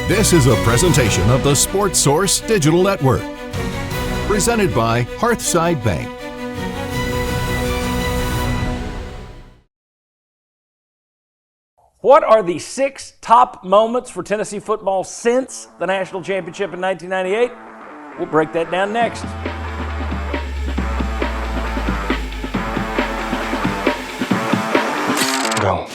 This is a presentation of the Sports Source Digital Network. Presented by Hearthside Bank. What are the 6 top moments for Tennessee football since the national championship in 1998? We'll break that down next. Go.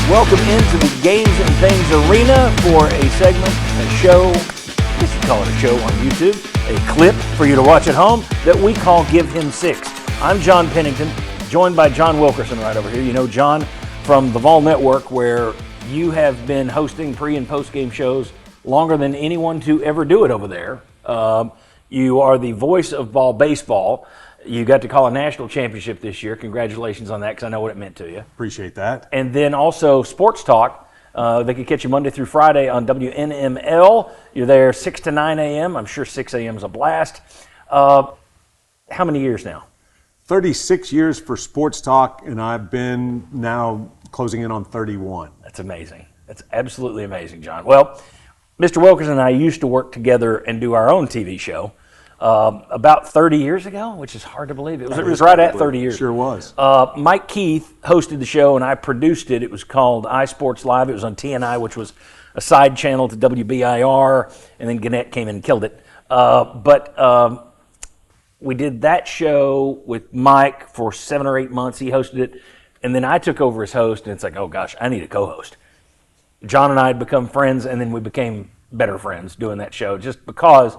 Welcome into the Games and Things Arena for a segment, a show, I guess you call it a show on YouTube, a clip for you to watch at home that we call Give Him 6. I'm John Pennington, joined by John Wilkerson right over here. You know John from the Vol Network, where you have been hosting pre- and post-game shows longer than anyone to ever do it over there. You are the voice of Vol baseball. You got to call a national championship this year. Congratulations on that, because I know what it meant to you. Appreciate that. And then also Sports Talk. They can catch you Monday through Friday on WNML. You're there 6 to 9 a.m. I'm sure 6 a.m. is a blast. How many years now? 36 years for Sports Talk, and I've been now closing in on 31. That's amazing. That's absolutely amazing, John. Well, Mr. Wilkerson and I used to work together and do our own TV show about 30 years ago, which is hard to believe. It was right at 30 years. Sure was. Mike Keith hosted the show, and I produced it. It was called iSports Live. It was on TNI, which was a side channel to WBIR, and then Gannett came in and killed it. But we did that show with Mike for 7 or 8 months. He hosted it, and then I took over as host, and it's like, oh gosh, I need a co-host. John and I had become friends, and then we became better friends doing that show, just because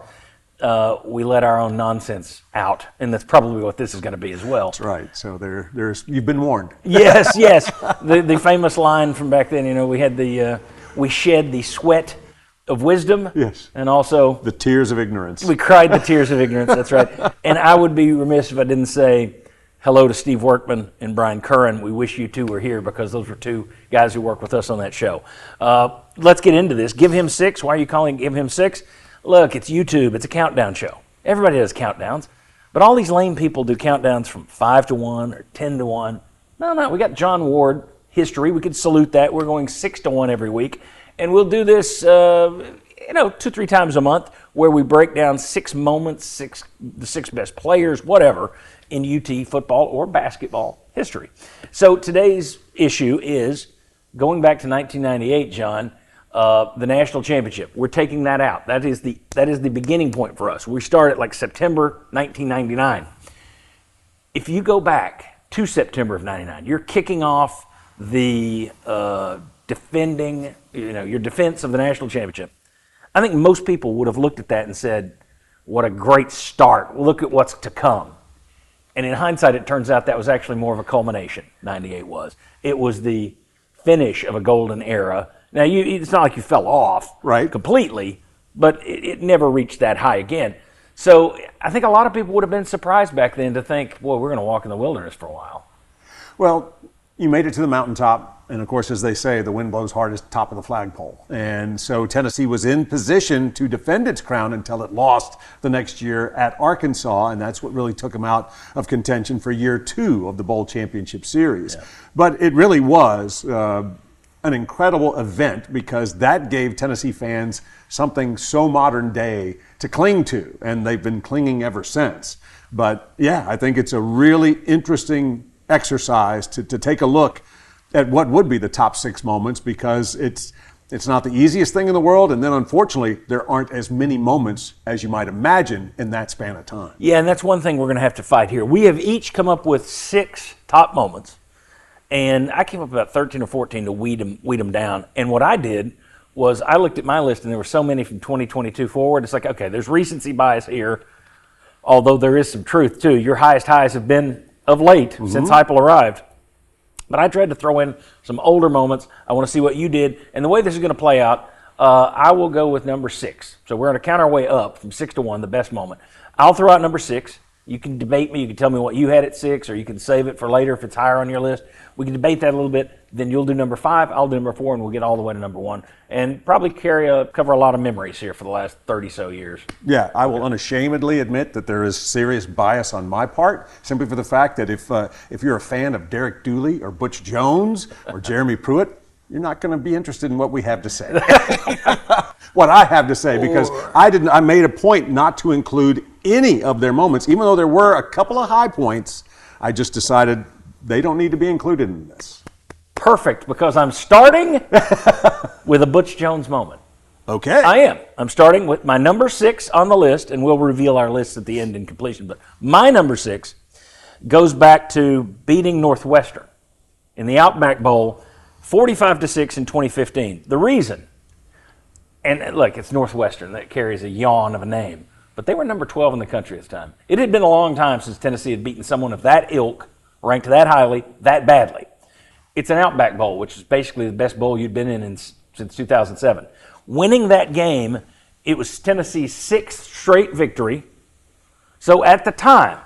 we let our own nonsense out, and that's probably what this is going to be as well. That's right. So there's you've been warned. Yes. The famous line from back then. You know, we had we shed the sweat of wisdom. Yes. And also the tears of ignorance. We cried the tears of ignorance. That's right. And I would be remiss if I didn't say hello to Steve Workman and Brian Curran. We wish you two were here, because those were two guys who worked with us on that show. Let's get into this. Give Him 6. Why are you calling Give Him 6? Look, it's YouTube. It's a countdown show. Everybody does countdowns. But all these lame people do countdowns from 5 to 1 or 10 to 1. No. We got John Ward history. We could salute that. We're going 6 to 1 every week. And we'll do this, 2-3 times a month, where we break down 6 moments, the 6 best players, whatever, in UT football or basketball history. So today's issue is going back to 1998, John. The national championship. We're taking that out. That is the beginning point for us. We start at like September 1999. If you go back to September of 99, you're kicking off the defending, your defense of the national championship. I think most people would have looked at that and said, what a great start. Look at what's to come. And in hindsight, it turns out that was actually more of a culmination, 98 was. It was the finish of a golden era. Now, it's not like you fell off completely, but it never reached that high again. So I think a lot of people would have been surprised back then to think, well, we're going to walk in the wilderness for a while. Well, you made it to the mountaintop, and of course, as they say, the wind blows hardest top of the flagpole. And so Tennessee was in position to defend its crown until it lost the next year at Arkansas, and that's what really took them out of contention for year 2 of the Bowl Championship Series. Yeah. But it really was an incredible event, because that gave Tennessee fans something so modern day to cling to, and they've been clinging ever since. But yeah, I think it's a really interesting exercise to take a look at what would be the top 6 moments, because it's not the easiest thing in the world, and then unfortunately there aren't as many moments as you might imagine in that span of time. Yeah, and that's one thing we're going to have to fight here. We have each come up with 6 top moments. And I came up with about 13 or 14 to weed them down. And what I did was I looked at my list, and there were so many from 2022 forward. It's like, okay, there's recency bias here, although there is some truth too. Your highest highs have been of late since Heupel arrived. But I tried to throw in some older moments. I want to see what you did. And the way this is going to play out, I will go with number 6. So we're going to count our way up from 6 to 1, the best moment. I'll throw out number 6. You can debate me. You can tell me what you had at 6, or you can save it for later if it's higher on your list. We can debate that a little bit. Then you'll do number 5, I'll do number 4, and we'll get all the way to number 1. And probably cover a lot of memories here for the last 30-so years. Yeah, I will unashamedly admit that there is serious bias on my part, simply for the fact that if you're a fan of Derek Dooley or Butch Jones or Jeremy Pruitt, you're not going to be interested in what we have to say. What I have to say, because I made a point not to include any of their moments, even though there were a couple of high points. I just decided they don't need to be included in this. Perfect, because I'm starting with a Butch Jones moment. Okay. I am. I'm starting with my number 6 on the list, and we'll reveal our list at the end in completion. But my number 6 goes back to beating Northwestern in the Outback Bowl, 45-6 in 2015. The reason, and look, it's Northwestern. That carries a yawn of a name. But they were number 12 in the country at the time. It had been a long time since Tennessee had beaten someone of that ilk, ranked that highly, that badly. It's an Outback Bowl, which is basically the best bowl you'd been in since 2007. Winning that game, it was Tennessee's 6th straight victory. So at the time,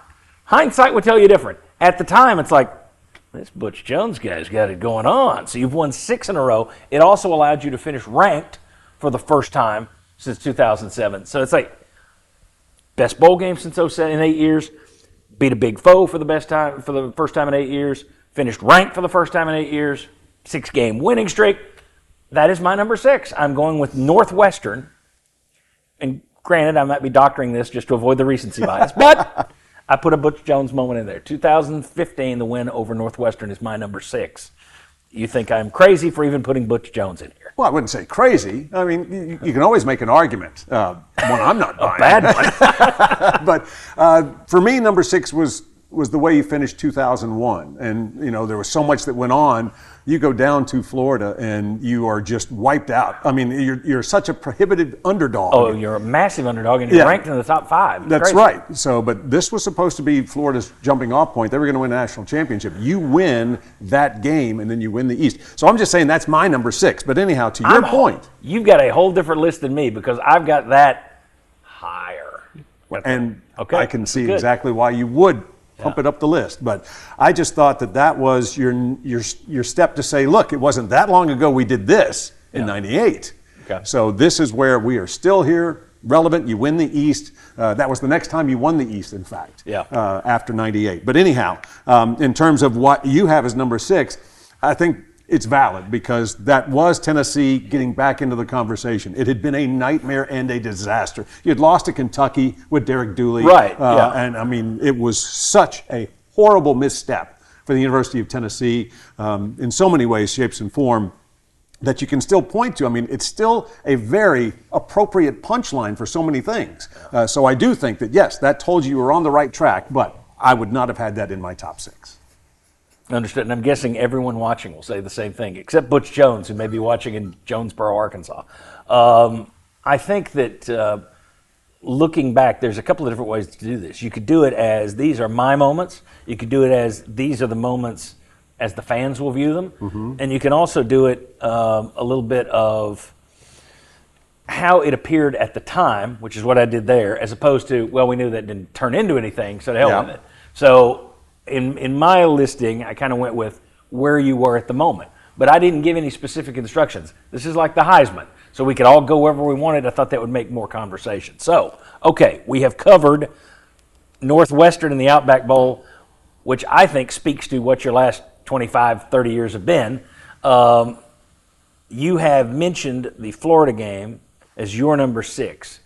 hindsight would tell you different. At the time, it's like, this Butch Jones guy's got it going on. So you've won 6 in a row. It also allowed you to finish ranked for the first time since 2007. So it's like, best bowl game since 07 in 8 years, beat a big foe for the first time in 8 years, finished ranked for the first time in 8 years, 6-game winning streak. That is my number 6. I'm going with Northwestern. And granted, I might be doctoring this just to avoid the recency bias, but I put a Butch Jones moment in there. 2015, the win over Northwestern is my number 6. You think I'm crazy for even putting Butch Jones in here? Well, I wouldn't say crazy. I mean, you can always make an argument. One I'm not buying. A bad one. But for me, number 6 was the way you finished 2001. And, there was so much that went on. You go down to Florida and you are just wiped out. I mean, you're such a prohibited underdog. Oh, you're a massive underdog, and you're ranked in the top 5. It's That's crazy. right. So, but this was supposed to be Florida's jumping off point. They were going to win a national championship. You win that game, and then you win the East. So I'm just saying that's my number 6. But anyhow, to your point. You've got a whole different list than me, because I've got that higher. And Okay, I can see good. exactly why you would pump it up the list. But I just thought that was your step to say, look, it wasn't that long ago we did this in 98. Okay. So this is where we are still here, relevant. You win the East. That was the next time you won the East, in fact, after 98. But anyhow, in terms of what you have as number 6, I think it's valid, because that was Tennessee getting back into the conversation. It had been a nightmare and a disaster. You had lost to Kentucky with Derek Dooley. Right, And, I mean, it was such a horrible misstep for the University of Tennessee in so many ways, shapes, and form that you can still point to. I mean, it's still a very appropriate punchline for so many things. So I do think that, yes, that told you were on the right track, but I would not have had that in my top 6. Understood. And I'm guessing everyone watching will say the same thing, except Butch Jones, who may be watching in Jonesboro, Arkansas. I think that looking back, there's a couple of different ways to do this. You could do it as, these are my moments. You could do it as, these are the moments as the fans will view them. Mm-hmm. And you can also do it a little bit of how it appeared at the time, which is what I did there, as opposed to, well, we knew that didn't turn into anything, so to hell with it. So in my listing, I kind of went with where you were at the moment. But I didn't give any specific instructions. This is like the Heisman. So we could all go wherever we wanted. I thought that would make more conversation. So, okay, we have covered Northwestern in the Outback Bowl, which I think speaks to what your last 25, 30 years have been. You have mentioned the Florida game as your number 6.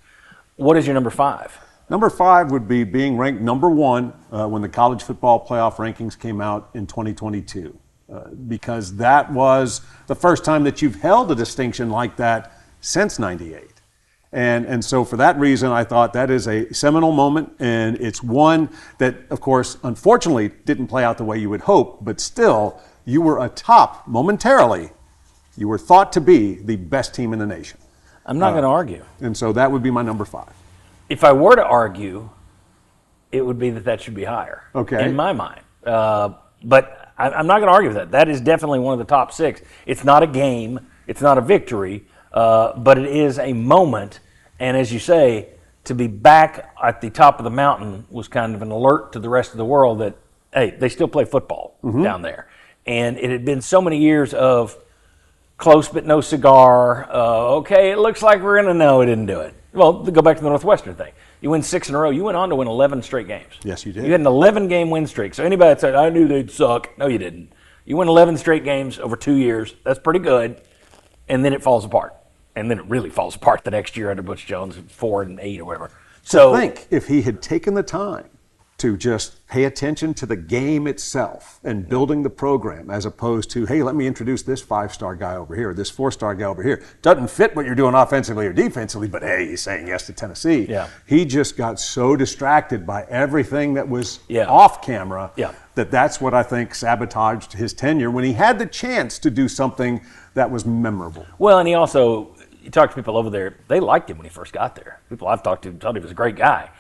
What is your number 5? Number 5 would be being ranked number 1 when the college football playoff rankings came out in 2022, because that was the first time that you've held a distinction like that since 98. And so for that reason, I thought that is a seminal moment, and it's one that, of course, unfortunately didn't play out the way you would hope, but still, you were atop momentarily. You were thought to be the best team in the nation. I'm not going to argue. And so that would be my number 5. If I were to argue, it would be that should be higher. Okay. In my mind. But I'm not going to argue with that. That is definitely one of the top 6. It's not a game. It's not a victory. But it is a moment. And as you say, to be back at the top of the mountain was kind of an alert to the rest of the world that, hey, they still play football down there. And it had been so many years of close but no cigar. Okay, it looks like we're going to know it didn't do it. Well, go back to the Northwestern thing. You win 6 in a row. You went on to win 11 straight games. Yes, you did. You had an 11-game win streak. So anybody that said, I knew they'd suck, no, you didn't. You win 11 straight games over 2 years. That's pretty good. And then it falls apart. And then it really falls apart the next year under Butch Jones, 4-8 or whatever. So think if he had taken the time to just pay attention to the game itself and building the program, as opposed to, hey, let me introduce this 5-star guy over here, this 4-star guy over here. Doesn't fit what you're doing offensively or defensively, but hey, he's saying yes to Tennessee. Yeah. He just got so distracted by everything that was Yeah. off camera Yeah. that's what I think sabotaged his tenure when he had the chance to do something that was memorable. Well, and you talk to people over there, they liked him when he first got there. People I've talked to thought he was a great guy.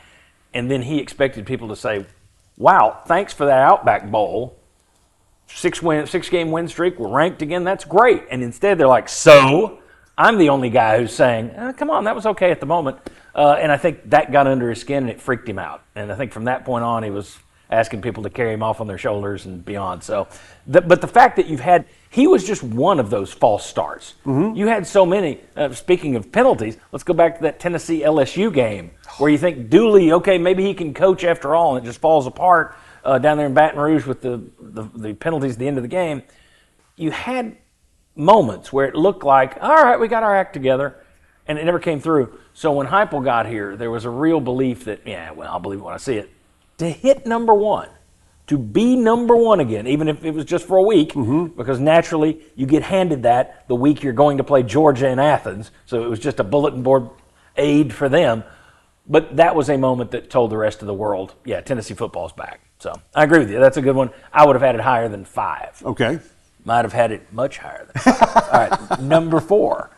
And then he expected people to say, wow, thanks for that Outback Bowl. 6-game win streak, we're ranked again, that's great. And instead they're like, so? I'm the only guy who's saying, come on, that was okay at the moment. And I think that got under his skin and it freaked him out. And I think from that point on, he was asking people to carry him off on their shoulders and beyond. So, but the fact that he was just one of those false starts. Mm-hmm. You had so many. Speaking of penalties, let's go back to that Tennessee LSU game where you think Dooley, okay, maybe he can coach after all, and it just falls apart down there in Baton Rouge with the penalties at the end of the game. You had moments where it looked like, all right, we got our act together, and it never came through. So when Heupel got here, there was a real belief that, I'll believe it when I see it. To hit number one, to be number one again, even if it was just for a week, because naturally you get handed that the week you're going to play Georgia in Athens, so it was just a bulletin board aid for them. But that was a moment that told the rest of the world, Tennessee football's back. So I agree with you. That's a good one. I would have had it higher than 5. Okay. Might have had it much higher than 5. All right, number 4.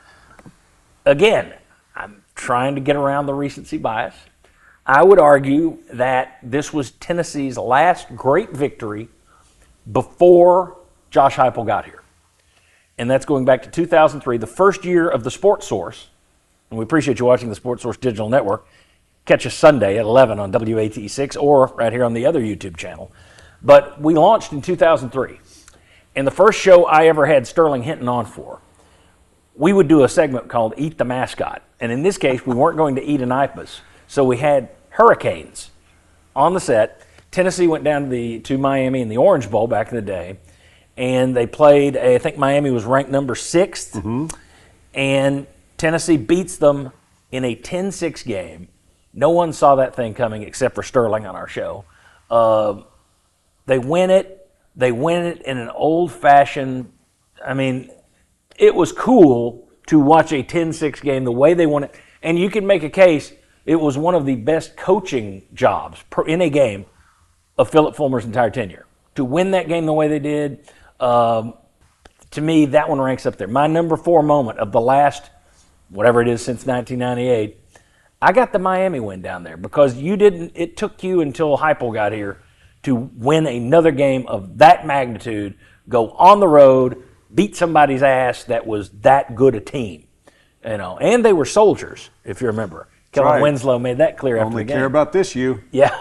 Again, I'm trying to get around the recency bias. I would argue that this was Tennessee's last great victory before Josh Heupel got here. And that's going back to 2003, the first year of the Sports Source. And we appreciate you watching the Sports Source Digital Network. Catch us Sunday at 11 on WATE6 or right here on the other YouTube channel. But we launched in 2003. And the first show I ever had Sterling Hinton on for, we would do a segment called Eat the Mascot. And in this case, we weren't going to eat an IPAS. So we had Hurricanes on the set. Tennessee went down to Miami in the Orange Bowl back in the day, and they played, I think Miami was ranked number 6th, and Tennessee beats them in a 10-6 game. No one saw that thing coming except for Sterling on our show. They win it. They win it in an old-fashioned, it was cool to watch a 10-6 game the way they won it, and you can make a case. It was one of the best coaching jobs in a game of Philip Fulmer's entire tenure. To win that game the way they did, to me, that one ranks up there. My number 4 moment of the last, whatever it is, since 1998, I got the Miami win down there because it took you until Heupel got here to win another game of that magnitude, go on the road, beat somebody's ass that was that good a team. And they were soldiers, if you remember. Kellen Winslow made that clear after the game. Only care about this, you. Yeah.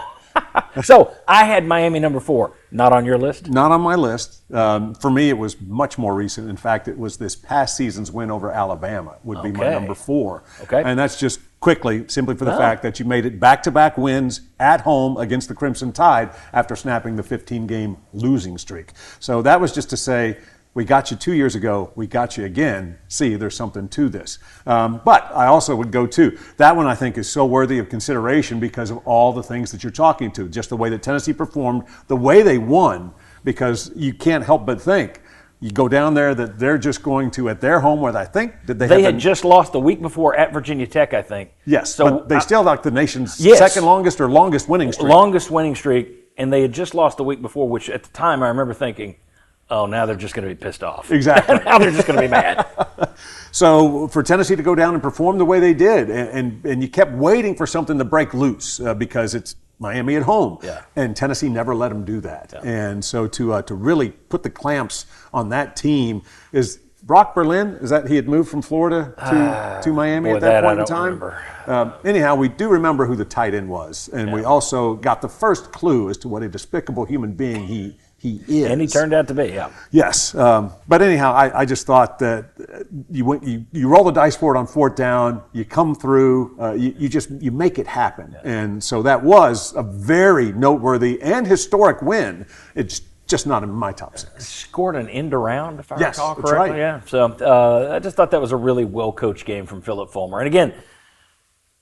So I had Miami number 4. Not on your list? Not on my list. For me, it was much more recent. In fact, it was this past season's win over Alabama would be my number 4. Okay. And that's just simply for the fact that you made it back-to-back wins at home against the Crimson Tide after snapping the 15-game losing streak. So that was just to say, we got you 2 years ago. We got you again. See, there's something to this. But I also would go to that one. I think is so worthy of consideration because of all the things that you're talking to. Just the way that Tennessee performed, the way they won. Because you can't help but think you go down there that they're just going to at their home where I think they had just lost the week before at Virginia Tech. I think. Yes. So but they still like the nation's second longest or longest winning streak. Longest winning streak, and they had just lost the week before, which at the time I remember thinking, oh, now they're just going to be pissed off. Exactly. Now they're just going to be mad. So for Tennessee to go down and perform the way they did, and you kept waiting for something to break loose because it's Miami at home. Yeah. And Tennessee never let them do that. Yeah. And so to really put the clamps on that team is Brock Berlin. Is that he had moved from Florida to Miami at that point in time? Anyhow, we do remember who the tight end was. And we also got the first clue as to what a despicable human being he is. And he turned out to be, Yes. But anyhow, I just thought that you roll the dice for it on 4th down, you come through, you make it happen. Yeah. And so that was a very noteworthy and historic win. It's just not in my top 6. Scored an end around, if I Yes, recall that's correctly. right. Yeah. So I just thought that was a really well-coached game from Philip Fulmer. And again,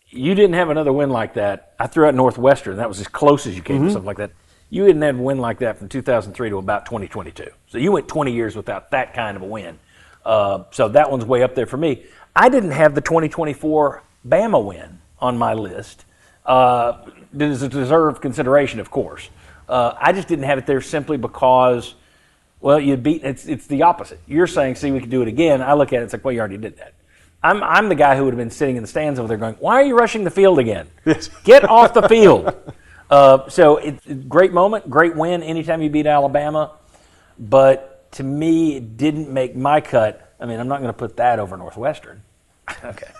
you didn't have another win like that. I threw out Northwestern. That was as close as you came to something like that. You didn't have a win like that from 2003 to about 2022. So you went 20 years without that kind of a win. So that one's way up there for me. I didn't have the 2024 Bama win on my list. It is a deserved consideration, of course. I just didn't have it there simply because, well, you beat. It's the opposite. You're saying, see, we could do it again. I look at it, it's like, well, you already did that. I'm the guy who would have been sitting in the stands over there going, why are you rushing the field again? Yes. Get off the field. So it's a great moment, great win anytime you beat Alabama. But to me, it didn't make my cut. I mean, I'm not going to put that over Northwestern. Okay.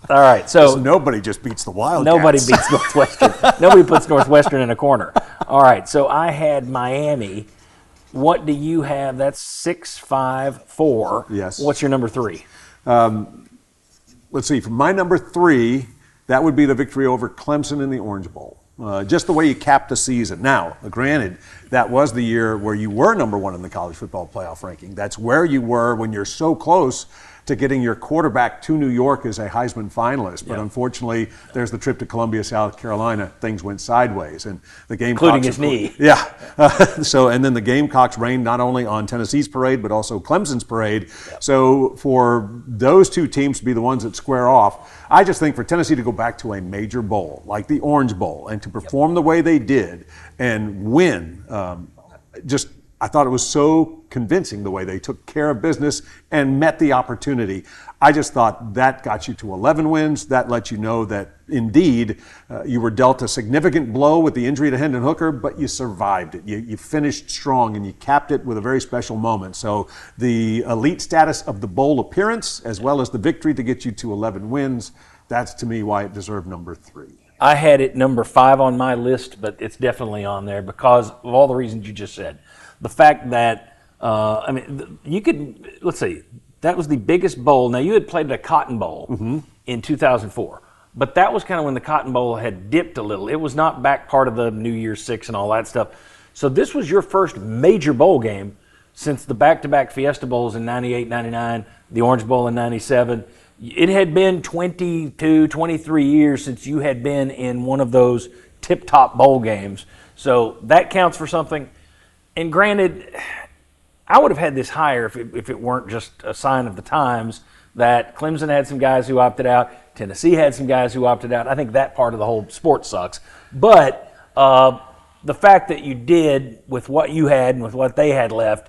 All right. So Nobody just beats the Wildcats. nobody beats Northwestern. Nobody puts Northwestern in a corner. All right. So I had Miami. What do you have? That's 6-5-4. Yes. What's your number 3? Let's see, for my number 3, that would be the victory over Clemson in the Orange Bowl. Just the way you capped the season. Now, granted, that was the year where you were number 1 in the college football playoff ranking. That's where you were when you're so close to getting your quarterback to New York as a Heisman finalist. But unfortunately, there's the trip to Columbia, South Carolina. Things went sideways. And the Gamecocks... Including his knee. Yeah. And then the Gamecocks reigned not only on Tennessee's parade, but also Clemson's parade. Yep. So for those two teams to be the ones that square off, I just think for Tennessee to go back to a major bowl, like the Orange Bowl, and to perform the way they did and win, I thought it was so convincing the way they took care of business and met the opportunity. I just thought that got you to 11 wins. That let you know that indeed you were dealt a significant blow with the injury to Hendon Hooker, but you survived it. You finished strong and you capped it with a very special moment. So the elite status of the bowl appearance, as well as the victory to get you to 11 wins, that's to me why it deserved number 3. I had it number 5 on my list, but it's definitely on there because of all the reasons you just said. The fact that, you could, let's see, that was the biggest bowl. Now, you had played a Cotton Bowl in 2004, but that was kind of when the Cotton Bowl had dipped a little. It was not back part of the New Year's Six and all that stuff. So this was your first major bowl game since the back-to-back Fiesta Bowls in 98, 99, the Orange Bowl in 97. It had been 22, 23 years since you had been in one of those tip-top bowl games. So that counts for something. And granted, I would have had this higher if it weren't just a sign of the times that Clemson had some guys who opted out, Tennessee had some guys who opted out. I think that part of the whole sport sucks. But the fact that you did with what you had and with what they had left,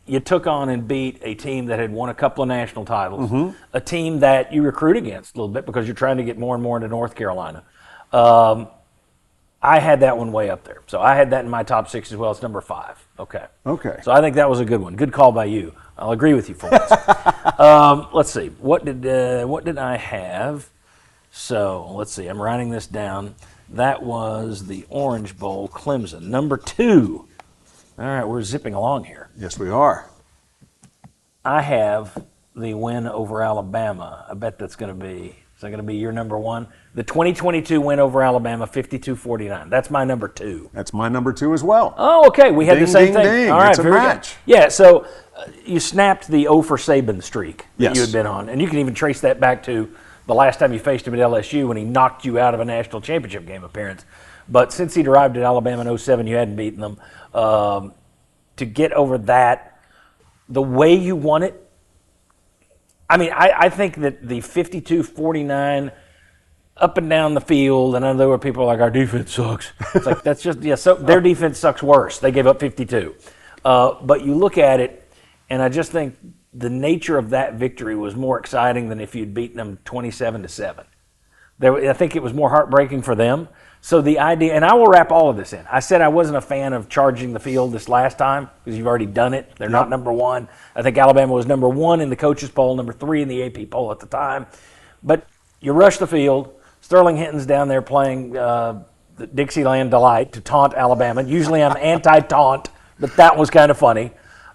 you took on and beat a team that had won a couple of national titles, a team that you recruit against a little bit because you're trying to get more and more into North Carolina. I had that one way up there. So I had that in my top 6 as well. It's number 5. Okay. So I think that was a good one. Good call by you. I'll agree with you for once. Let's see. What did I have? So let's see. I'm writing this down. That was the Orange Bowl, Clemson. Number 2. All right, we're zipping along here. Yes, we are. I have the win over Alabama. I bet that's going to be, is that going to be your number 1? The 2022 win over Alabama, 52-49. That's my number 2. That's my number 2 as well. Oh, okay. We had the same thing. Ding. All right, it's a very match. Good. Yeah, so you snapped the 0 for Saban streak that Yes. you had been on. And you can even trace that back to the last time you faced him at LSU when he knocked you out of a national championship game appearance. But since he'd arrived at Alabama in 07, you hadn't beaten them. To get over that, the way you won it, I mean, I think that the 52-49 up and down the field, and I know there were people like, our defense sucks. It's like, that's just, so their defense sucks worse. They gave up 52. But you look at it, and I just think the nature of that victory was more exciting than if you'd beaten them 27-7. I think it was more heartbreaking for them. So the idea, and I will wrap all of this in. I said I wasn't a fan of charging the field this last time because you've already done it. They're not number 1. I think Alabama was number 1 in the coaches poll, number 3 in the AP poll at the time. But you rush the field. Sterling Hinton's down there playing the Dixieland Delight to taunt Alabama. Usually I'm anti-taunt, but that was kind of funny.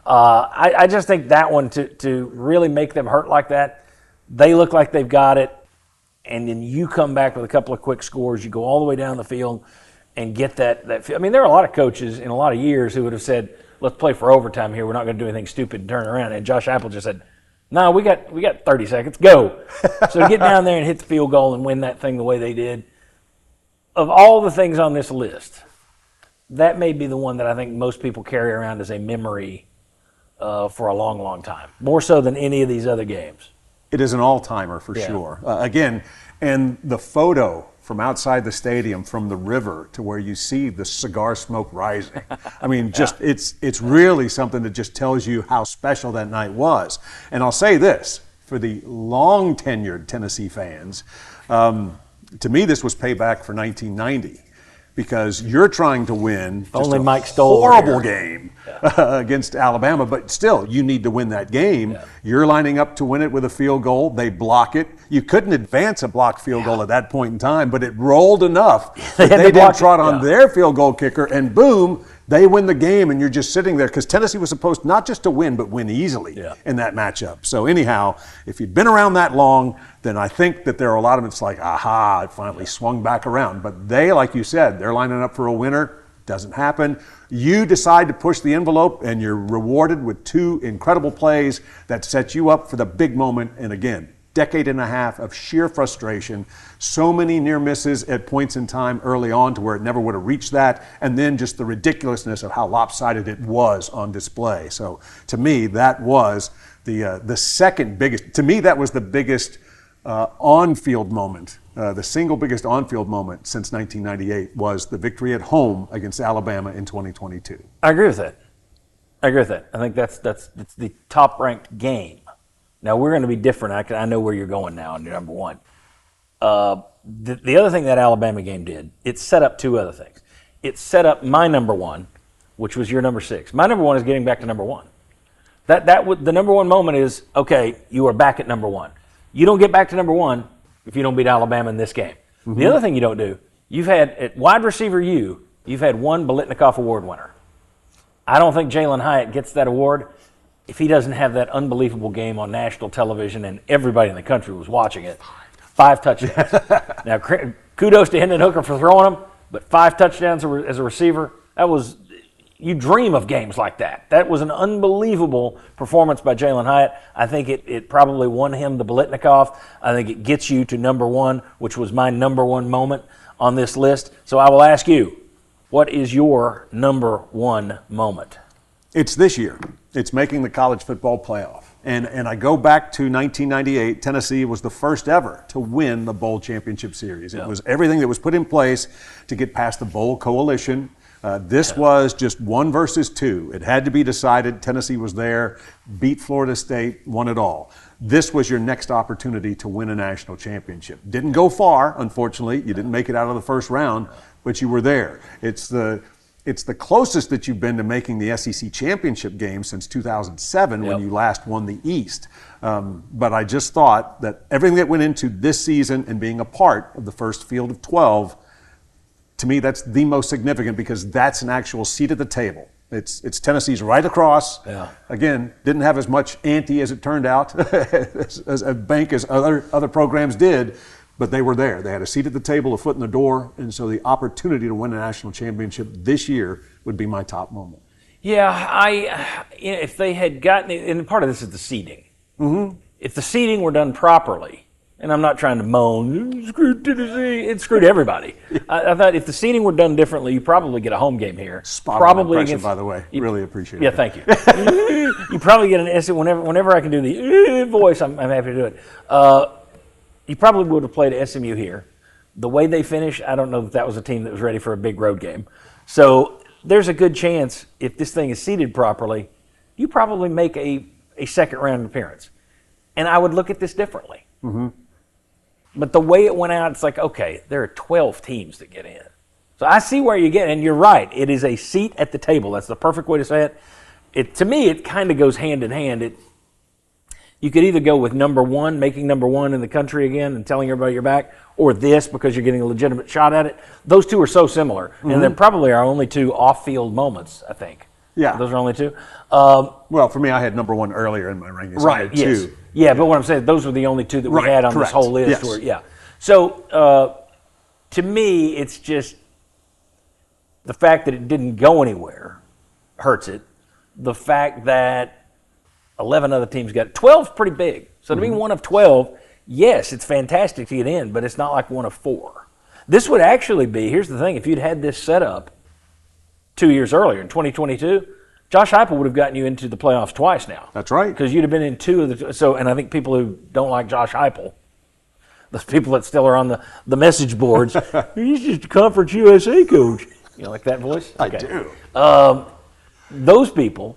I just think that one, to really make them hurt like that, they look like they've got it. And then you come back with a couple of quick scores. You go all the way down the field, and get that. I mean, there are a lot of coaches in a lot of years who would have said, let's play for overtime here. We're not going to do anything stupid and turn around. And Josh Apple just said, no, we got 30 seconds. Go. So to get down there and hit the field goal and win that thing the way they did, of all the things on this list, that may be the one that I think most people carry around as a memory for a long, long time, more so than any of these other games. It is an all-timer for sure. Again, and the photo from outside the stadium, from the river to where you see the cigar smoke rising. I mean, it's really something that just tells you how special that night was. And I'll say this, for the long-tenured Tennessee fans, to me this was payback for 1990. Because you're trying to win just only a Mike Stoll horrible game against Alabama, but still, you need to win that game. Yeah. You're lining up to win it with a field goal. They block it. You couldn't advance a blocked field goal at that point in time, but it rolled enough that they didn't trot on their field goal kicker, and boom, they win the game, and you're just sitting there because Tennessee was supposed not just to win, but win easily in that matchup. So anyhow, if you'd been around that long, then I think that there are a lot of it's like, aha, it finally swung back around. But they, like you said, they're lining up for a winner. Doesn't happen. You decide to push the envelope, and you're rewarded with two incredible plays that set you up for the big moment. And again, decade and a half of sheer frustration, so many near misses at points in time early on to where it never would have reached that, and then just the ridiculousness of how lopsided it was on display. So to me, that was the second biggest, to me that was the biggest on-field moment. The single biggest on-field moment since 1998 was the victory at home against Alabama in 2022. I agree with that. I think that's the top-ranked game. Now, we're going to be different. I know where you're going now on your number one. The other thing that Alabama game did, it set up two other things. It set up my number one, which was your number 6. My number one is getting back to number one. The number one moment is, okay, you are back at number one. You don't get back to number one if you don't beat Alabama in this game. Mm-hmm. The other thing you don't do, you've had, at wide receiver you've had one Biletnikoff Award winner. I don't think Jalen Hyatt gets that award if he doesn't have that unbelievable game on national television and everybody in the country was watching it. 5 touchdowns. Now, kudos to Hendon Hooker for throwing them, but 5 touchdowns as a receiver, you dream of games like that. That was an unbelievable performance by Jalen Hyatt. I think it probably won him the Biletnikoff. I think it gets you to number one, which was my number one moment on this list. So I will ask you, what is your number one moment? It's this year. It's making the college football playoff. And I go back to 1998. Tennessee was the first ever to win the Bowl Championship Series. It was everything that was put in place to get past the Bowl Coalition. This was just 1 versus 2. It had to be decided. Tennessee was there, beat Florida State, won it all. This was your next opportunity to win a national championship. Didn't go far, unfortunately. You didn't make it out of the first round, but you were there. It's the closest that you've been to making the SEC championship game since 2007 when you last won the East. But I just thought that everything that went into this season and being a part of the first field of 12, to me, that's the most significant because that's an actual seat at the table. It's Tennessee's right across. Yeah. Again, didn't have as much ante as it turned out, as a bank as other programs did, but they were there. They had a seat at the table, a foot in the door, and so the opportunity to win a national championship this year would be my top moment. Yeah, if they had gotten it, and part of this is the seeding. Mm-hmm. If the seeding were done properly, and I'm not trying to moan, screwed Tennessee, it screwed everybody. I thought if the seeding were done differently, you probably get a home game here. Spot probably on impression, by the way. Really appreciate it. Yeah, thank you. You probably get an S. Whenever I can do the voice, I'm happy to do it. You probably would have played SMU here. The way they finished, I don't know that was a team that was ready for a big road game. So there's a good chance if this thing is seeded properly, you probably make a second round appearance. And I would look at this differently. Mm-hmm. But the way it went out, it's like, okay, there are 12 teams that get in. So I see where you get, and you're right. It is a seat at the table. That's the perfect way to say it. To me, it kind of goes hand in hand. You could either go with number one, making number one in the country again and telling everybody you're back, or this because you're getting a legitimate shot at it. Those two are so similar, and they're probably our only 2 off-field moments, I think. Yeah. Those are only 2. Well, for me, I had number one earlier in my rankings. Right, yes. 2. Yeah, but what I'm saying, those were the only 2 that we had on correct. this whole list. Yes. So, to me, it's just the fact that it didn't go anywhere hurts it. The fact that 11 other teams got it. 12 is pretty big. So to be one of 12, yes, it's fantastic to get in, but it's not like one of 4. This would actually be, here's the thing, if you'd had this set up 2 years earlier in 2022, Josh Heupel would have gotten you into the playoffs twice now. That's right. Because you'd have been in 2 of the, so, and I think people who don't like Josh Heupel, the people that still are on the message boards, he's just a Conference USA coach. You know, like that voice? Okay. I do. Those people,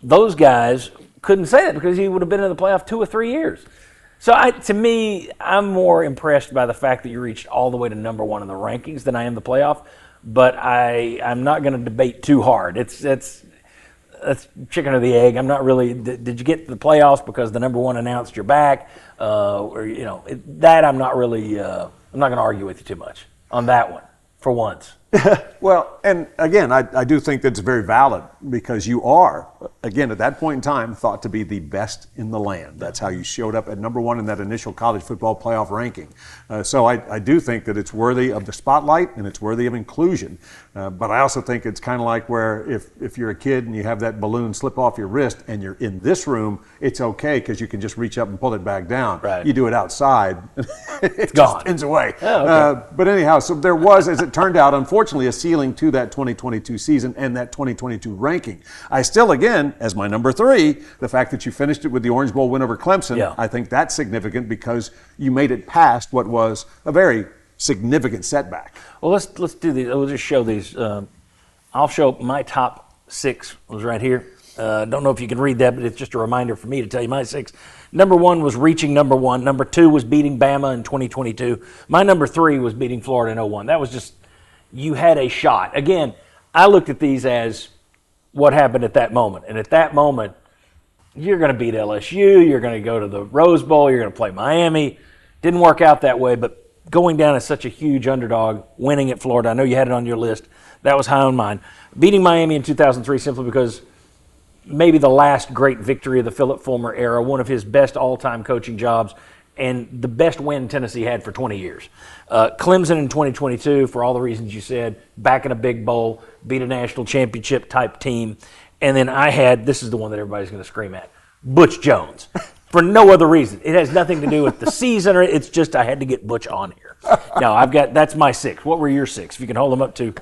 those guys couldn't say that because he would have been in the playoff 2 or 3 years. So to me, I'm more impressed by the fact that you reached all the way to number 1 in the rankings than I am the playoff. But I'm not going to debate too hard. That's chicken or the egg. I'm not really. Did you get to the playoffs because the number 1 announced you're back? Or that I'm not really. I'm not going to argue with you too much on that one for once. Well, and again, I do think that's very valid because you are, again, at that point in time, thought to be the best in the land. That's how you showed up at number 1 in that initial college football playoff ranking. So I do think that it's worthy of the spotlight and it's worthy of inclusion. But I also think it's kind of like where if you're a kid and you have that balloon slip off your wrist and you're in this room, it's okay because you can just reach up and pull it back down. Right. You do it outside, it gone. just spins away. Oh, okay. But anyhow, so there was, as it turned out, unfortunately, a ceiling to that 2022 season and that 2022 ranking. I still, again, as my number 3, the fact that you finished it with the Orange Bowl win over Clemson, I think that's significant because you made it past what was a very significant setback. Well, let's do these. We'll just show these. I'll show my top 6 was right here. Don't know if you can read that, but it's just a reminder for me to tell you my 6. Number 1 was reaching number 1. Number 2 was beating Bama in 2022. My number 3 was beating Florida in 2001. That was just, you had a shot. Again, I looked at these as what happened at that moment. And at that moment, you're going to beat LSU. You're going to go to the Rose Bowl. You're going to play Miami. Didn't work out that way, but going down as such a huge underdog, winning at Florida, I know you had it on your list. That was high on mine. Beating Miami in 2003 simply because maybe the last great victory of the Philip Fulmer era, one of his best all-time coaching jobs, and the best win Tennessee had for 20 years. Clemson in 2022, for all the reasons you said, back in a big bowl, beat a national championship type team. And then I had, this is the one that everybody's going to scream at, Butch Jones. For no other reason. It has nothing to do with the season, or it's just I had to get Butch on here. Now, that's my 6. What were your 6? If you can hold them up to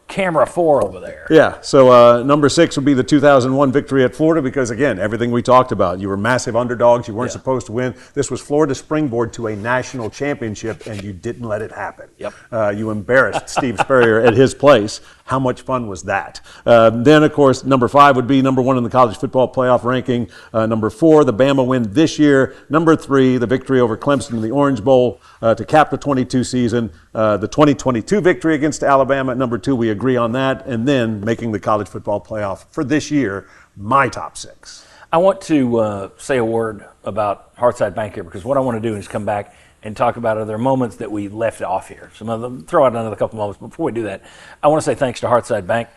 camera 4 over there. Yeah, so number 6 would be the 2001 victory at Florida because, again, everything we talked about. You were massive underdogs. You weren't supposed to win. This was Florida's springboard to a national championship, and you didn't let it happen. Yep. You embarrassed Steve Spurrier at his place. How much fun was that? Then, of course, number 5 would be number 1 in the college football playoff ranking. Number 4, the Bama win this year. Number 3, the victory over Clemson in the Orange Bowl to cap the 22 season. The 2022 victory against Alabama at number 2, we agree on that. And then making the college football playoff for this year, my top 6. I want to say a word about Hearthside Bank here because what I want to do is come back and talk about other moments that we left off here. Some of them, throw out another couple moments. But before we do that, I want to say thanks to Hearthside Bank.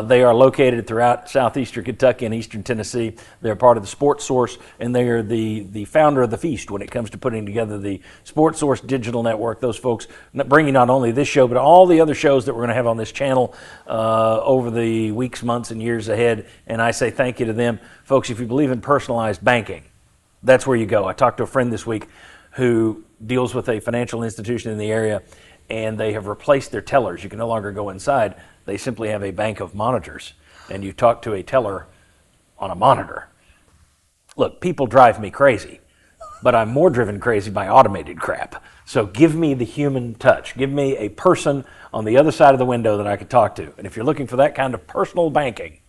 They are located throughout southeastern Kentucky and eastern Tennessee. They're part of the Sports Source, and they are the founder of the feast when it comes to putting together the Sports Source digital network. Those folks bringing not only this show, but all the other shows that we're going to have on this channel over the weeks, months, and years ahead. And I say thank you to them. Folks, if you believe in personalized banking, that's where you go. I talked to a friend this week who deals with a financial institution in the area, and they have replaced their tellers. You can no longer go inside. They simply have a bank of monitors, and you talk to a teller on a monitor. Look, people drive me crazy, but I'm more driven crazy by automated crap. So give me the human touch. Give me a person on the other side of the window that I could talk to. And if you're looking for that kind of personal banking,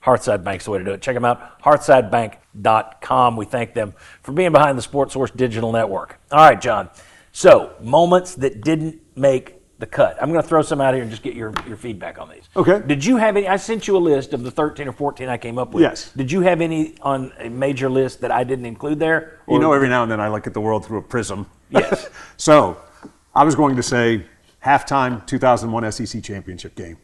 Hearthside Bank's the way to do it. Check them out, hearthsidebank.com. We thank them for being behind the Sports Source digital network. All right, John. So, moments that didn't make the cut. I'm going to throw some out here and just get your feedback on these. Okay. Did you have any? I sent you a list of the 13 or 14 I came up with. Yes. Did you have any on a major list that I didn't include there? You know, every now and then I look at the world through a prism. Yes. So, I was going to say halftime 2001 SEC championship game.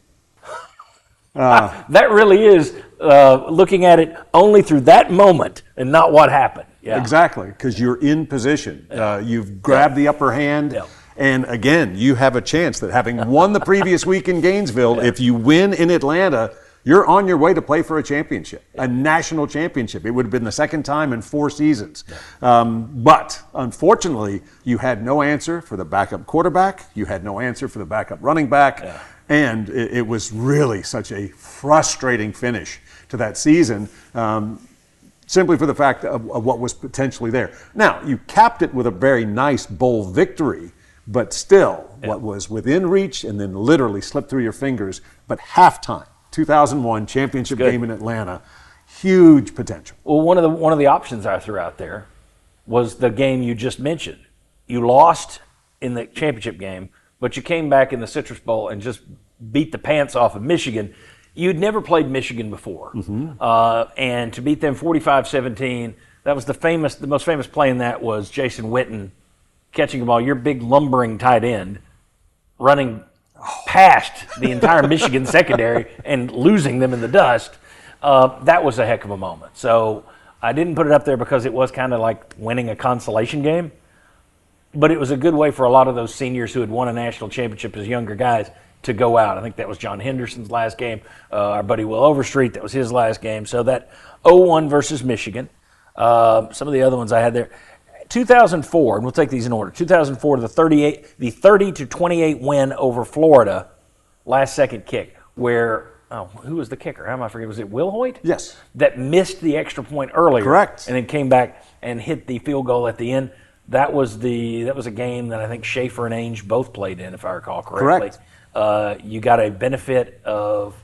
That really is looking at it only through that moment and not what happened. Yeah. Exactly, because you're in position. You've grabbed the upper hand. Yeah. And again, you have a chance that having won the previous week in Gainesville, if you win in Atlanta, you're on your way to play for a championship, a national championship. It would have been the second time in 4 seasons. But unfortunately, you had no answer for the backup quarterback. You had no answer for the backup running back. Yeah. And it was really such a frustrating finish to that season, simply for the fact of what was potentially there. Now, you capped it with a very nice bowl victory, but still, what was within reach and then literally slipped through your fingers. But halftime, 2001 championship game in Atlanta, huge potential. Well, one of the options I threw out there was the game you just mentioned. You lost in the championship game, but you came back in the Citrus Bowl and just beat the pants off of Michigan. You'd never played Michigan before, and to beat them 45-17, that was the most famous play in that was Jason Witten catching the ball, your big lumbering tight end, running past the entire Michigan secondary and losing them in the dust. That was a heck of a moment. So I didn't put it up there because it was kind of like winning a consolation game, but it was a good way for a lot of those seniors who had won a national championship as younger guys to go out. I think that was John Henderson's last game. Our buddy Will Overstreet, that was his last game. So that 0-1 versus Michigan. Some of the other ones I had there. 2004, and we'll take these in order. 2004, the 30-28 win over Florida, last second kick, where who was the kicker? How am I forgetting? Was it Will Hoyt? Yes. That missed the extra point earlier. Correct. And then came back and hit the field goal at the end. That was a game that I think Schaefer and Ainge both played in, if I recall correctly. Correct. You got a benefit of,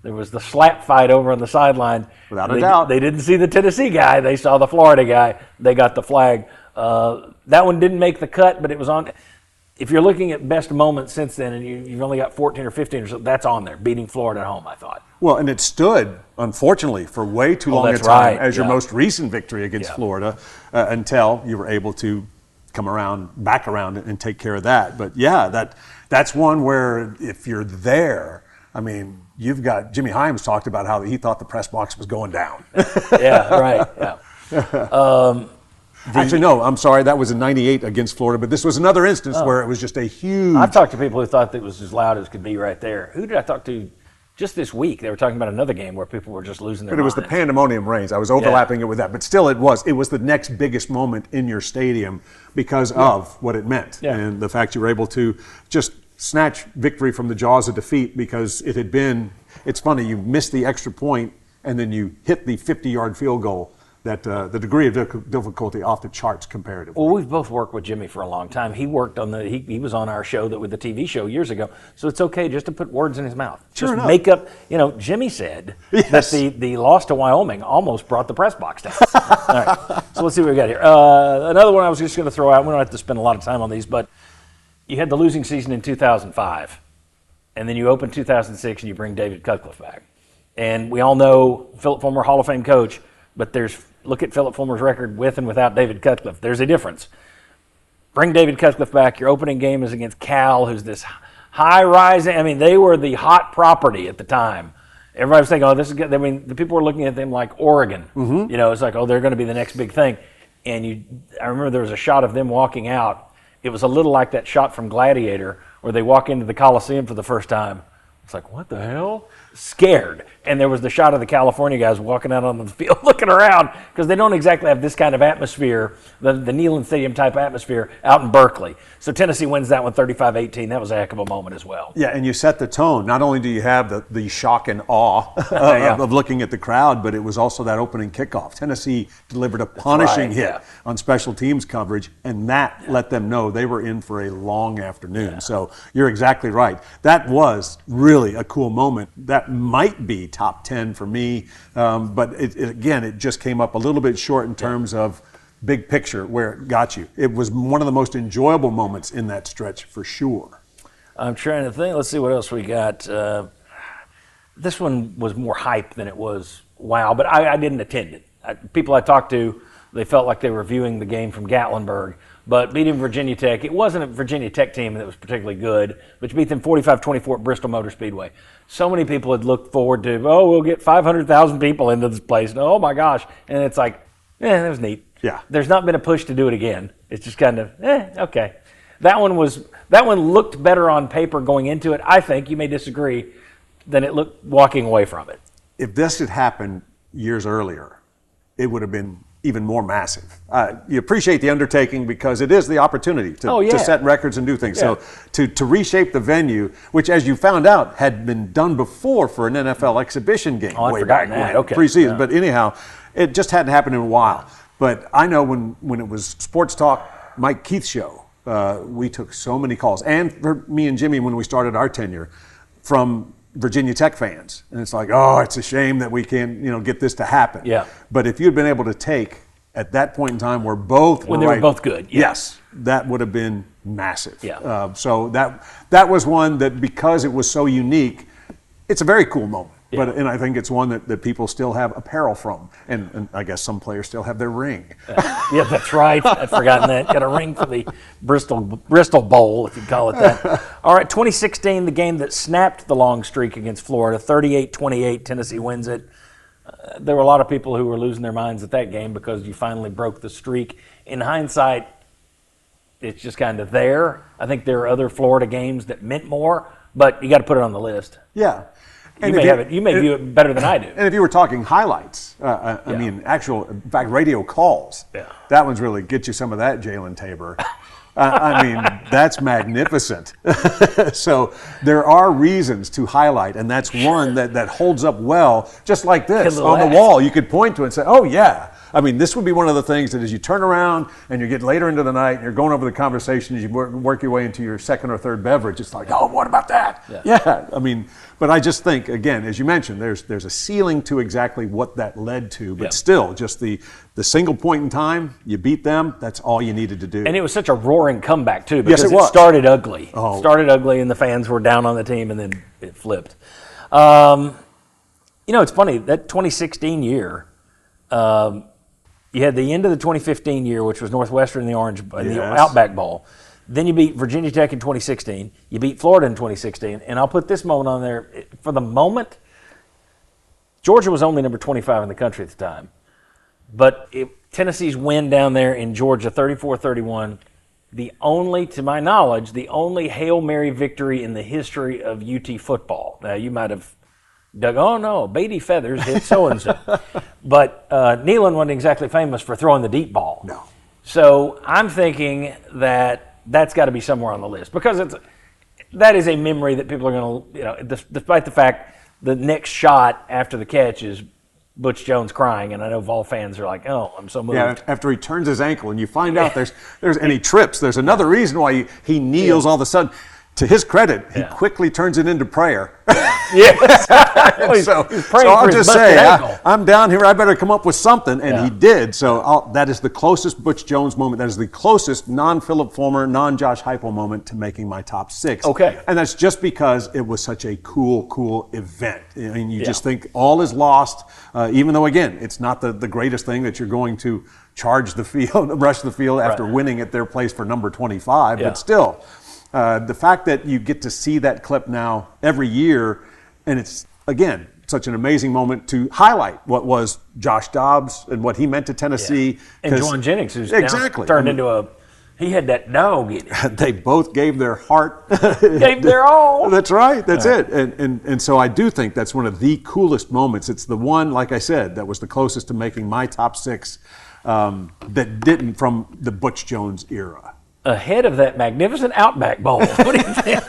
there was the slap fight over on the sideline. Without a doubt. They didn't see the Tennessee guy. They saw the Florida guy. They got the flag. That one didn't make the cut, but it was on. If you're looking at best moments since then and you've only got 14 or 15 or so, that's on there, beating Florida at home, I thought. Well, and it stood, unfortunately, for way too long a time as your most recent victory against Florida until you were able to come back around and take care of that. But yeah, that's one where if you're there, I mean, you've got Jimmy Himes talked about how he thought the press box was going down. Yeah, right. Yeah. Actually, no, I'm sorry. That was in '98 against Florida, but this was another instance where it was just a huge. I've talked to people who thought that it was as loud as could be right there. Who did I talk to just this week? They were talking about another game where people were just losing their minds. But it was the pandemonium reigns. I was overlapping it with that. But still, it was the next biggest moment in your stadium because of what it meant. Yeah. And the fact you were able to just snatch victory from the jaws of defeat because it had been, it's funny, you missed the extra point and then you hit the 50-yard field goal. That the degree of difficulty off the charts comparatively. Well, we've both worked with Jimmy for a long time. He worked on he was on our show with the TV show years ago. So it's okay just to put words in his mouth. Sure just enough. Make up. Jimmy said that the loss to Wyoming almost brought the press box down. All right. So let's see what we got here. Another one I was just going to throw out. We don't have to spend a lot of time on these, but you had the losing season in 2005, and then you open 2006 and you bring David Cutcliffe back. And we all know Philip Fulmer, Hall of Fame coach, but look at Philip Fulmer's record with and without David Cutcliffe. There's a difference. Bring David Cutcliffe back. Your opening game is against Cal, who's this high-rising. I mean, they were the hot property at the time. Everybody was thinking, this is good. I mean, the people were looking at them like Oregon. Mm-hmm. It's like, they're going to be the next big thing. And I remember there was a shot of them walking out. It was a little like that shot from Gladiator where they walk into the Coliseum for the first time. It's like, what the hell? Scared. And there was the shot of the California guys walking out on the field looking around because they don't exactly have this kind of atmosphere, the Neyland Stadium type atmosphere out in Berkeley. So Tennessee wins that one 35-18. That was a heck of a moment as well. Yeah, and you set the tone. Not only do you have the shock and awe of looking at the crowd, but it was also that opening kickoff. Tennessee delivered a punishing hit on special teams coverage, and that let them know they were in for a long afternoon. Yeah. So you're exactly right. That was really a cool moment. That might be top 10 for me, but it just came up a little bit short in terms of big picture where it got you. It was one of the most enjoyable moments in that stretch for sure. I'm trying to think. Let's see what else we got. This one was more hype than it was wow, but I didn't attend it. People I talked to, they felt like they were viewing the game from Gatlinburg. But beating Virginia Tech, it wasn't a Virginia Tech team that was particularly good, but you beat them 45-24 at Bristol Motor Speedway. So many people had looked forward to, we'll get 500,000 people into this place. And, oh, my gosh. And it's like, that was neat. Yeah. There's not been a push to do it again. It's just kind of, okay. That one looked better on paper going into it, I think, you may disagree, than it looked walking away from it. If this had happened years earlier, it would have been even more massive. You appreciate the undertaking because it is the opportunity to set records and do things. Yeah. So to reshape the venue, which as you found out had been done before for an NFL exhibition game way back when, preseason. Yeah. But anyhow, it just hadn't happened in a while. But I know when it was Sports Talk, Mike Keith's show, we took so many calls. And for me and Jimmy, when we started our tenure, from Virginia Tech fans. And it's like, oh, it's a shame that we can't, get this to happen. Yeah. But if you had been able to take at that point in time where both when were they were both good. Yeah. Yes, that would have been massive. Yeah. So that was one that, because it was so unique, it's a very cool moment. Yeah. And I think it's one that people still have apparel from. And I guess some players still have their ring. Yeah, that's right. I'd forgotten that. Got a ring for the Bristol Bowl, if you call it that. All right, 2016, the game that snapped the long streak against Florida, 38-28, Tennessee wins it. There were a lot of people who were losing their minds at that game because you finally broke the streak. In hindsight, it's just kind of there. I think there are other Florida games that meant more, but you got to put it on the list. Yeah. You may view it better than I do. And if you were talking highlights, I mean, in fact, radio calls, that one's really get you some of that Jalen Tabor. I mean, that's magnificent. So there are reasons to highlight, and that's one that holds up well, just like this on the wall. You could point to it and say, oh, yeah. I mean, this would be one of the things that as you turn around and you get later into the night and you're going over the conversation, as you work your way into your second or third beverage, it's like, oh, what about that? Yeah. I mean, but I just think, again, as you mentioned, there's a ceiling to exactly what that led to, but still, just the single point in time, you beat them, that's all you needed to do. And it was such a roaring comeback, too, because it was. Started ugly. Oh. Started ugly, and the fans were down on the team, and then it flipped. It's funny, that 2016 year, you had the end of the 2015 year, which was Northwestern in the Orange, in the Outback Bowl. Then you beat Virginia Tech in 2016. You beat Florida in 2016. And I'll put this moment on there. For the moment, Georgia was only number 25 in the country at the time. But Tennessee's win down there in Georgia, 34-31, to my knowledge, the only Hail Mary victory in the history of UT football. Now, you might have dug, oh no, Beatty Feathers hit so-and-so. But Neyland wasn't exactly famous for throwing the deep ball. No. So I'm thinking that's got to be somewhere on the list because that is a memory that people are going to, despite the fact the next shot after the catch is Butch Jones crying, and I know Vol fans are like, oh, I'm so moved. Yeah, after he turns his ankle and you find out and he trips, there's another reason why he kneels all of a sudden. To his credit, he quickly turns it into prayer. Yes. So I'll just say, I'm down here, I better come up with something, and he did. So that is the closest Butch Jones moment. That is the closest non-Philip Fulmer, non-Josh Heupel moment to making my top 6. Okay. And that's just because it was such a cool event. I mean, you just think all is lost, even though, again, it's not the greatest thing that you're going to rush the field after winning at their place for number 25, but still. The fact that you get to see that clip now every year, and it's, again, such an amazing moment to highlight what was Josh Dobbs and what he meant to Tennessee. And Juwan Jennings, who's turned into he had that dog in it. They both gave their heart. Gave their all. That's right. That's it. And so I do think that's one of the coolest moments. It's the one, like I said, that was the closest to making my top 6 that didn't from the Butch Jones era. Ahead of that magnificent Outback Bowl. What do you think?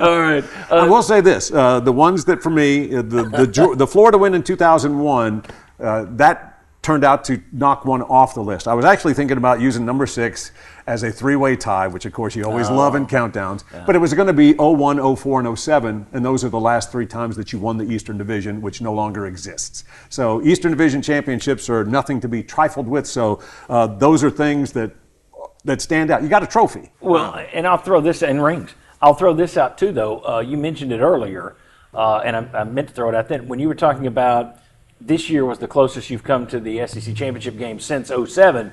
All right. I will say this: the ones that for me, the Florida win in 2001, that turned out to knock one off the list. I was actually thinking about using number 6 as a 3-way tie, which of course you always love in countdowns. Yeah. But it was going to be 01, 04, and 07, and those are the last 3 times that you won the Eastern Division, which no longer exists. So Eastern Division championships are nothing to be trifled with. So those are things that stand out. You got a trophy. Well, and I'll throw this in rings. I'll throw this out too, though. You mentioned it earlier, and I meant to throw it out then. When you were talking about this year was the closest you've come to the SEC championship game since 07,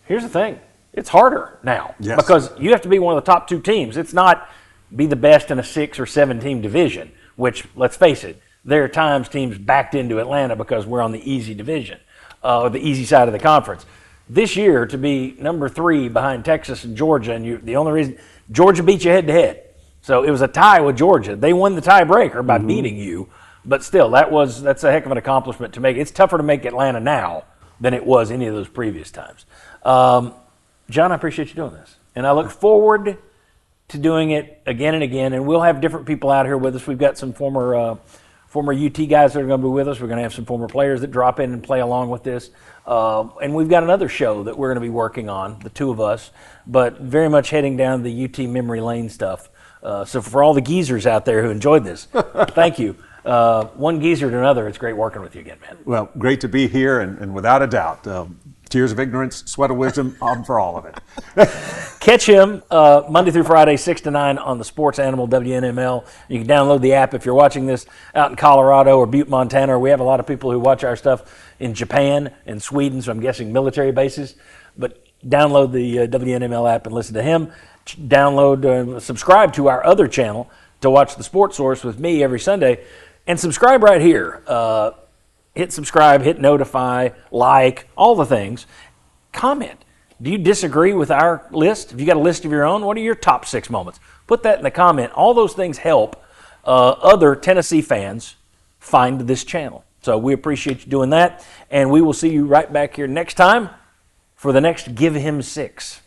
here's the thing. It's harder now because you have to be one of the top 2 teams. It's not be the best in a 6 or 7 team division, which, let's face it, there are times teams backed into Atlanta because we're on the easy division, or the easy side of the conference. this year to be number 3 behind Texas and Georgia, and the only reason Georgia beat you head-to-head. So it was a tie with Georgia. They won the tiebreaker by beating you, but still, that's a heck of an accomplishment to make. It's tougher to make Atlanta now than it was any of those previous times. John, I appreciate you doing this, and I look forward to doing it again and again, and we'll have different people out here with us. We've got some former UT guys that are going to be with us. We're going to have some former players that drop in and play along with this. And we've got another show that we're going to be working on, the two of us, but very much heading down the UT memory lane stuff. So for all the geezers out there who enjoyed this, thank you. One geezer to another, it's great working with you again, man. Well, great to be here, and without a doubt, tears of ignorance, sweat of wisdom, for all of it. Catch him Monday through Friday, 6 to 9 on the Sports Animal WNML. You can download the app if you're watching this out in Colorado or Butte, Montana. Or we have a lot of people who watch our stuff in Japan and Sweden, so I'm guessing military bases. But download the WNML app and listen to him. Subscribe to our other channel to watch the Sports Source with me every Sunday. And subscribe right here. Hit subscribe, hit notify, like, all the things. Comment. Do you disagree with our list? Have you got a list of your own? What are your top 6 moments? Put that in the comment. All those things help other Tennessee fans find this channel. So we appreciate you doing that. And we will see you right back here next time for the next Give Him 6.